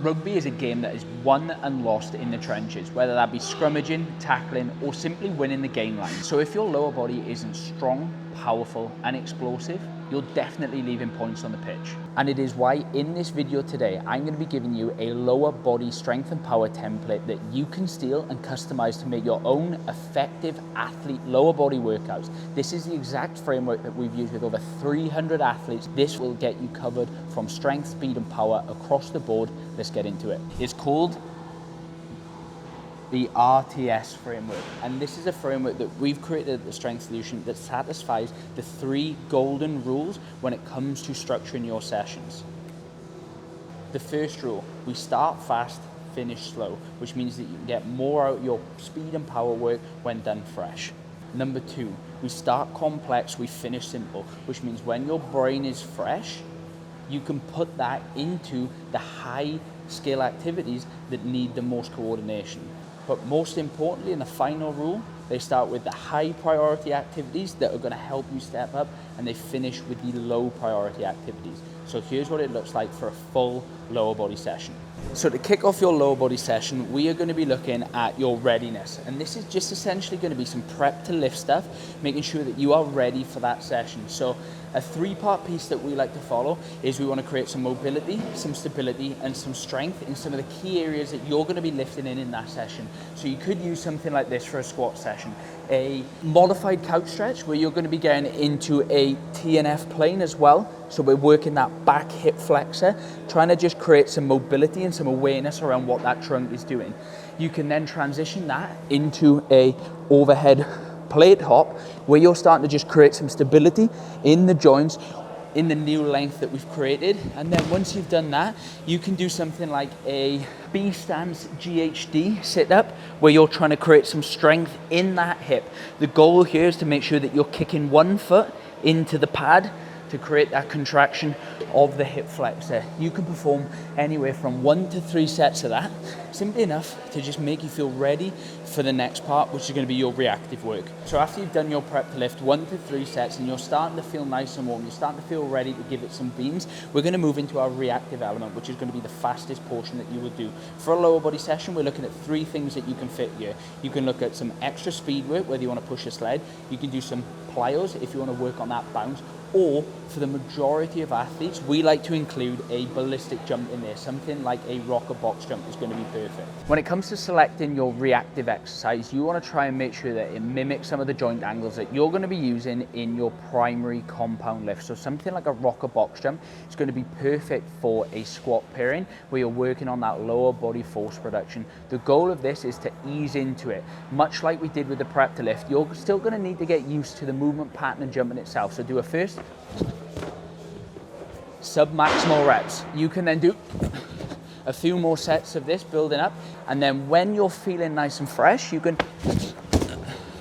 Rugby is a game that is won and lost in the trenches, whether that be scrummaging, tackling, or simply winning the game line. So if your lower body isn't strong, powerful, and explosive, you're definitely leaving points on the pitch. And it is why in this video today, I'm going to be giving you a lower body strength and power template that you can steal and customize to make your own effective athlete lower body workouts. This is the exact framework that we've used with over 300 athletes. This will get you covered from strength, speed, and power across the board. Let's get into it. It's called the RTS Framework, and this is a framework that we've created at the Strength Solution that satisfies the 3 golden rules when it comes to structuring your sessions. The first rule, we start fast, finish slow, which means that you can get more out of your speed and power work when done fresh. Number 2, we start complex, we finish simple, which means when your brain is fresh, you can put that into the high skill activities that need the most coordination. But most importantly, in the final rule, they start with the high priority activities that are going to help you step up, and they finish with the low priority activities. So here's what it looks like for a full lower body session. So to kick off your lower body session, we are going to be looking at your readiness. And this is just essentially going to be some prep to lift stuff, making sure that you are ready for that session. So a 3-part piece that we like to follow is we want to create some mobility, some stability, and some strength in some of the key areas that you're going to be lifting in that session. So you could use something like this for a squat session. A modified couch stretch where you're going to be getting into a TNF plane as well. So we're working that back hip flexor, trying to just create some mobility and some awareness around what that trunk is doing. You can then transition that into a overhead plate hop where you're starting to just create some stability in the joints in the new length that we've created. And then once you've done that, you can do something like a B stance GHD sit up where you're trying to create some strength in that hip. The goal here is to make sure that you're kicking one foot into the pad to create that contraction of the hip flexor. You can perform anywhere from 1 to 3 sets of that, simply enough to just make you feel ready for the next part, which is going to be your reactive work. So after you've done your prep to lift 1 to 3 sets and you're starting to feel nice and warm, you're starting to feel ready to give it some beans, we're going to move into our reactive element, which is going to be the fastest portion that you will do. For a lower body session, we're looking at 3 things that you can fit here. You can look at some extra speed work, whether you want to push a sled. You can do some plyos if you want to work on that bounce. Or for the majority of athletes, we like to include a ballistic jump in there. Something like a rocker box jump is going to be perfect. When it comes to selecting your reactive exercise, you want to try and make sure that it mimics some of the joint angles that you're going to be using in your primary compound lift. So something like a rocker box jump is going to be perfect for a squat pairing where you're working on that lower body force production. The goal of this is to ease into it. Much like we did with the prep to lift, you're still going to need to get used to the movement pattern and jumping itself. So do a first sub-maximal reps. You can then do a few more sets of this building up, and then when you're feeling nice and fresh, you can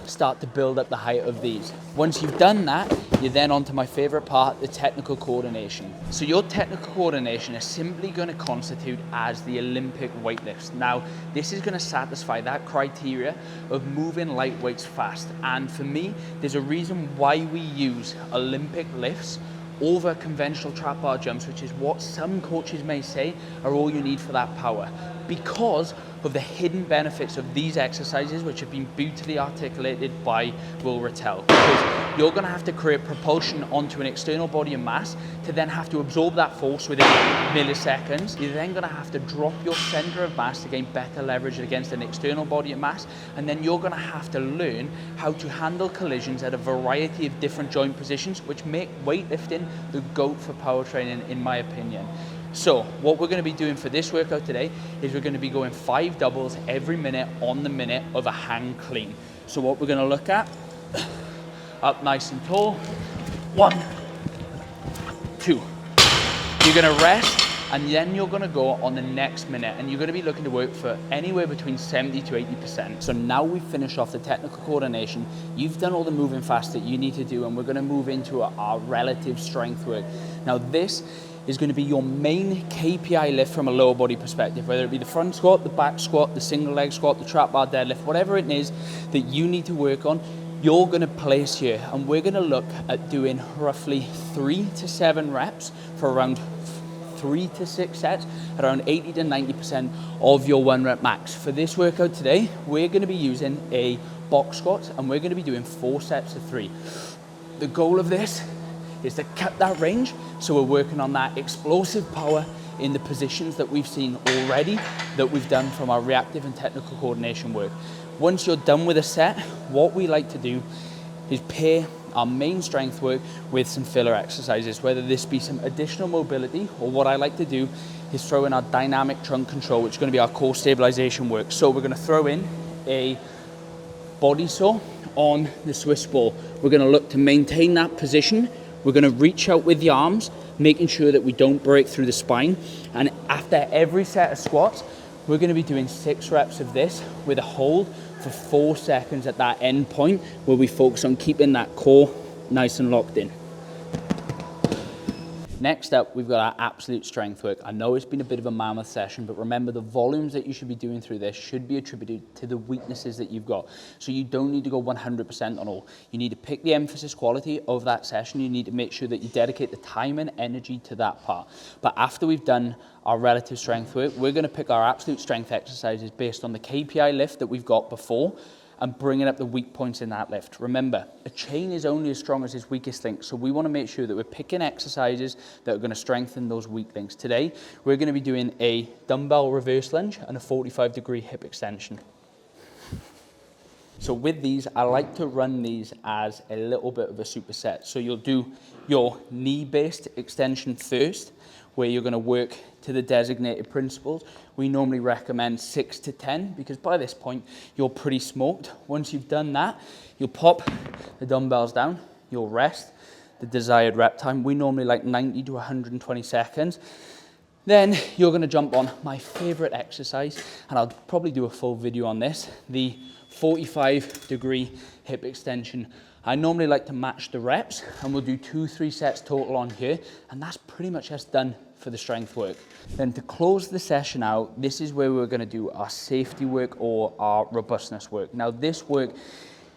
start to build up the height of these. Once you've done that, you're then on to my favorite part, the technical coordination. So your technical coordination is simply going to constitute as the Olympic weightlifts. Now, this is going to satisfy that criteria of moving light weights fast. And for me, there's a reason why we use Olympic lifts over conventional trap bar jumps, which is what some coaches may say are all you need for that power, because of the hidden benefits of these exercises, which have been beautifully articulated by Will Rattel. Because you're going to have to create propulsion onto an external body of mass to then have to absorb that force within milliseconds. You're then going to have to drop your center of mass to gain better leverage against an external body of mass, and then you're going to have to learn how to handle collisions at a variety of different joint positions, which make weightlifting the GOAT for power training, in my opinion. So what we're going to be doing for this workout today is we're going to be going 5 doubles every minute on the minute of a hang clean. So what we're going to look at, up nice and tall, 1, 2. You're going to rest, and then you're going to go on the next minute, and you're going to be looking to work for anywhere between 70 to 80%. So now we've finished off the technical coordination, you've done all the moving fast that you need to do, and we're going to move into our relative strength work. Now this is going to be your main KPI lift from a lower body perspective, whether it be the front squat, the back squat, the single leg squat, the trap bar deadlift, whatever it is that you need to work on, you're going to place here. And we're going to look at doing roughly 3 to 7 reps for around 3 to 6 sets, around 80 to 90% of your 1 rep max. For this workout today, we're gonna be using a box squat and we're gonna be doing 4 sets of 3. The goal of this is to cut that range, so we're working on that explosive power in the positions that we've seen already, that we've done from our reactive and technical coordination work. Once you're done with a set, what we like to do is pair our main strength work with some filler exercises, whether this be some additional mobility, or what I like to do is throw in our dynamic trunk control, which is going to be our core stabilization work. So we're going to throw in a body saw on the Swiss ball. We're going to look to maintain that position. We're going to reach out with the arms, making sure that we don't break through the spine. And after every set of squats, we're going to be doing 6 reps of this with a hold for 4 seconds at that end point, where we focus on keeping that core nice and locked in. Next up, we've got our absolute strength work. I know it's been a bit of a mammoth session, but remember, the volumes that you should be doing through this should be attributed to the weaknesses that you've got. So you don't need to go 100% on all. You need to pick the emphasis quality of that session. You need to make sure that you dedicate the time and energy to that part. But after we've done our relative strength work, we're going to pick our absolute strength exercises based on the KPI lift that we've got before, and bringing up the weak points in that lift. Remember, a chain is only as strong as its weakest link, so we want to make sure that we're picking exercises that are going to strengthen those weak links. Today, we're going to be doing a dumbbell reverse lunge and a 45-degree hip extension. So with these, I like to run these as a little bit of a superset. So you'll do your knee-based extension first, where you're going to work to the designated principles. We normally recommend 6 to 10, because by this point, you're pretty smoked. Once you've done that, you'll pop the dumbbells down, you'll rest the desired rep time. We normally like 90 to 120 seconds. Then you're going to jump on my favorite exercise, and I'll probably do a full video on this, the 45-degree hip extension. I normally like to match the reps, and we'll do 2-3 sets total on here, and that's pretty much us done for the strength work. Then to close the session out, this is where we're going to do our safety work or our robustness work. Now this work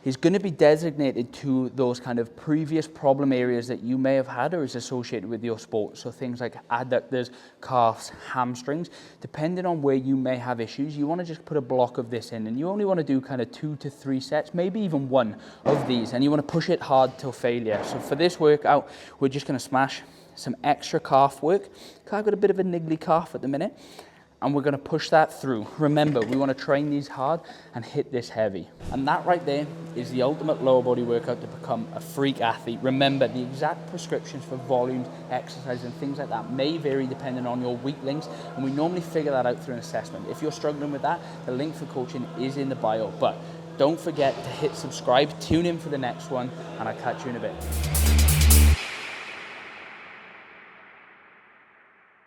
is going to be designated to those kind of previous problem areas that you may have had or is associated with your sport. So things like adductors, calves, hamstrings. Depending on where you may have issues, you want to just put a block of this in, and you only want to do kind of 2 to 3 sets, maybe even 1 of these, and you want to push it hard till failure. So for this workout, we're just going to smash some extra calf work. I've got a bit of a niggly calf at the minute, and we're going to push that through. Remember, we want to train these hard and hit this heavy. And that right there is the ultimate lower body workout to become a freak athlete. Remember, the exact prescriptions for volumes, exercise, and things like that may vary depending on your weak links, and we normally figure that out through an assessment. If you're struggling with that, the link for coaching is in the bio. But don't forget to hit subscribe, tune in for the next one, and I'll catch you in a bit.